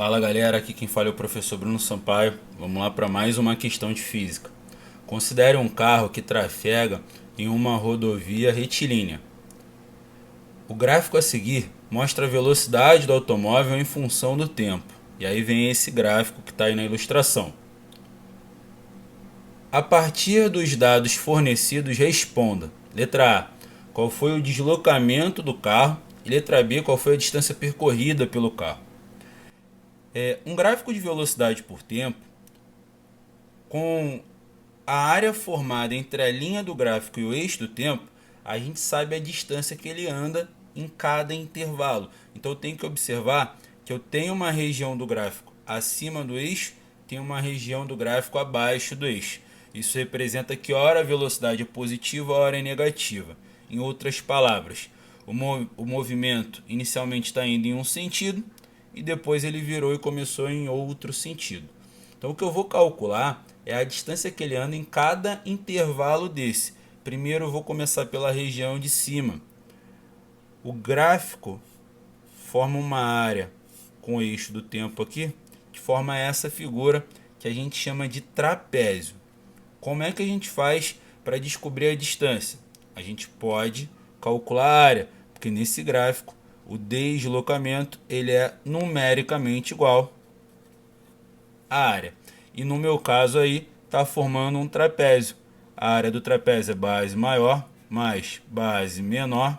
Fala galera, aqui quem fala é o professor Bruno Sampaio. Vamos lá para mais uma questão de física. Considere um carro que trafega em uma rodovia retilínea. O gráfico a seguir mostra a velocidade do automóvel em função do tempo. E aí vem esse gráfico que está aí na ilustração. A partir dos dados fornecidos, responda. Letra A. Qual foi o deslocamento do carro? E letra B. Qual foi a distância percorrida pelo carro? Um gráfico de velocidade por tempo, com a área formada entre a linha do gráfico e o eixo do tempo, a gente sabe a distância que ele anda em cada intervalo. Então eu tenho que observar que eu tenho uma região do gráfico acima do eixo, tenho uma região do gráfico abaixo do eixo. Isso representa que ora a velocidade é positiva, ora é negativa. Em outras palavras, o movimento inicialmente está indo em um sentido e depois ele virou e começou em outro sentido. Então o que eu vou calcular é a distância que ele anda em cada intervalo desse. Primeiro eu vou começar pela região de cima. O gráfico forma uma área com o eixo do tempo aqui, que forma essa figura que a gente chama de trapézio. Como é que a gente faz para descobrir a distância? A gente pode calcular a área, porque nesse gráfico o deslocamento ele é numericamente igual à área. E no meu caso aí está formando um trapézio. A área do trapézio é base maior mais base menor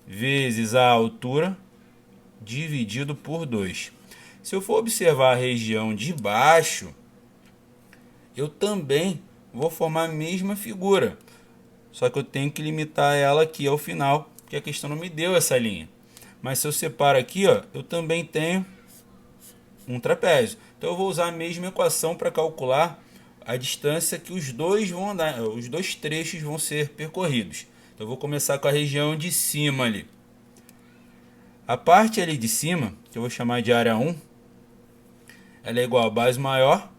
vezes a altura dividido por 2. Se eu for observar a região de baixo, eu também vou formar a mesma figura. Só que eu tenho que limitar ela aqui ao final, porque a questão não me deu essa linha. Mas se eu separo aqui, ó, eu também tenho um trapézio. Então eu vou usar a mesma equação para calcular a distância que os dois vão andar, os dois trechos vão ser percorridos. Então eu vou começar com a região de cima ali. A parte ali de cima, que eu vou chamar de área 1, ela é igual a base maior,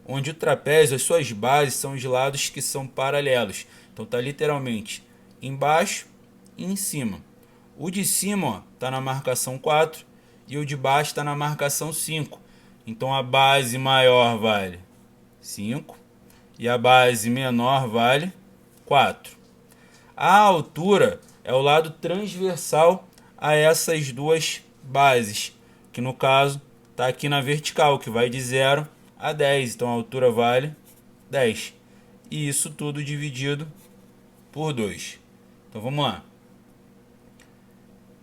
onde o trapézio, as suas bases são os lados que são paralelos. Então está literalmente embaixo e em cima. O de cima está na marcação 4 e o de baixo está na marcação 5. Então a base maior vale 5 e a base menor vale 4. A altura é o lado transversal a essas duas bases, que no caso está aqui na vertical, que vai de 0 a 10. Então a altura vale 10. E isso tudo dividido por 2. Então vamos lá.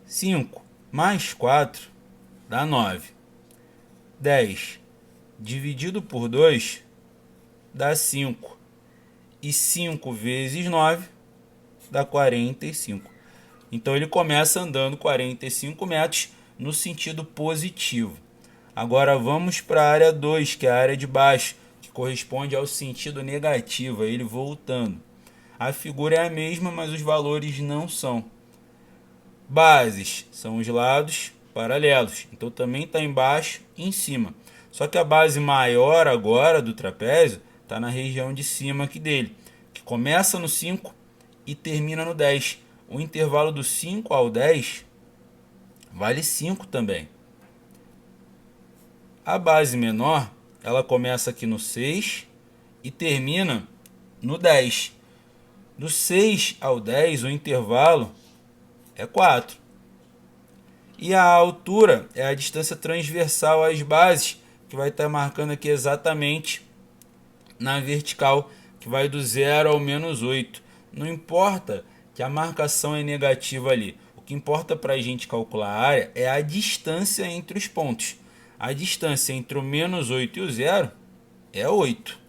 5 mais 4 dá 9. 10 dividido por 2 dá 5. E 5 vezes 9 dá 45. Então ele começa andando 45 metros no sentido positivo. Agora vamos para a área 2, que é a área de baixo, que corresponde ao sentido negativo, ele voltando. A figura é a mesma, mas os valores não são. Bases são os lados paralelos, então também está embaixo e em cima. Só que a base maior agora do trapézio está na região de cima aqui dele, que começa no 5 e termina no 10. O intervalo do 5 ao 10 vale 5 também. A base menor, ela começa aqui no 6 e termina no 10. Do 6 ao 10, o intervalo é 4. E a altura é a distância transversal às bases, que vai estar marcando aqui exatamente na vertical, que vai do 0 ao menos 8. Não importa que a marcação é negativa ali. O que importa para a gente calcular a área é a distância entre os pontos. A distância entre o menos 8 e o 0 é 8.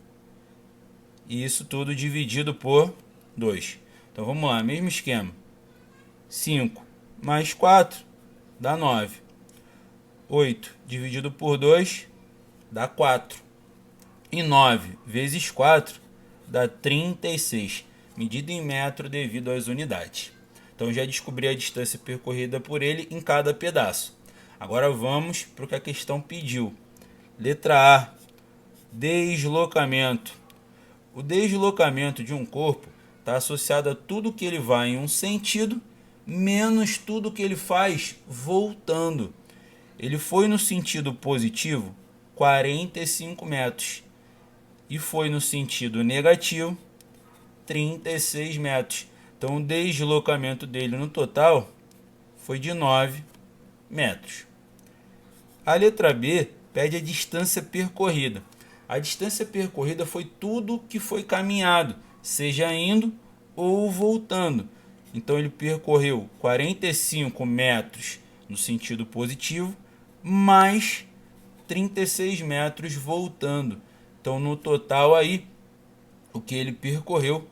E isso tudo dividido por 2. Então vamos lá, mesmo esquema. 5 mais 4 dá 9. 8 dividido por 2 dá 4. E 9 vezes 4 dá 36. Medida em metro devido às unidades. Então já descobri a distância percorrida por ele em cada pedaço. Agora vamos para o que a questão pediu. Letra A. Deslocamento. O deslocamento de um corpo está associado a tudo que ele vai em um sentido, menos tudo que ele faz voltando. Ele foi no sentido positivo 45 metros e foi no sentido negativo 36 metros. Então o deslocamento dele no total foi de 9 metros. A letra B pede a distância percorrida. A distância percorrida foi tudo que foi caminhado, seja indo ou voltando. Então ele percorreu 45 metros no sentido positivo, mais 36 metros voltando. Então no total aí, o que ele percorreu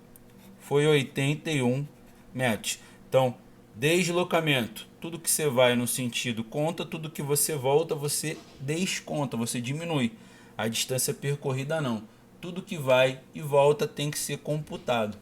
foi 81 metros. Então, deslocamento, tudo que você vai no sentido conta, tudo que você volta você desconta, você diminui. A distância percorrida não. Tudo que vai e volta tem que ser computado.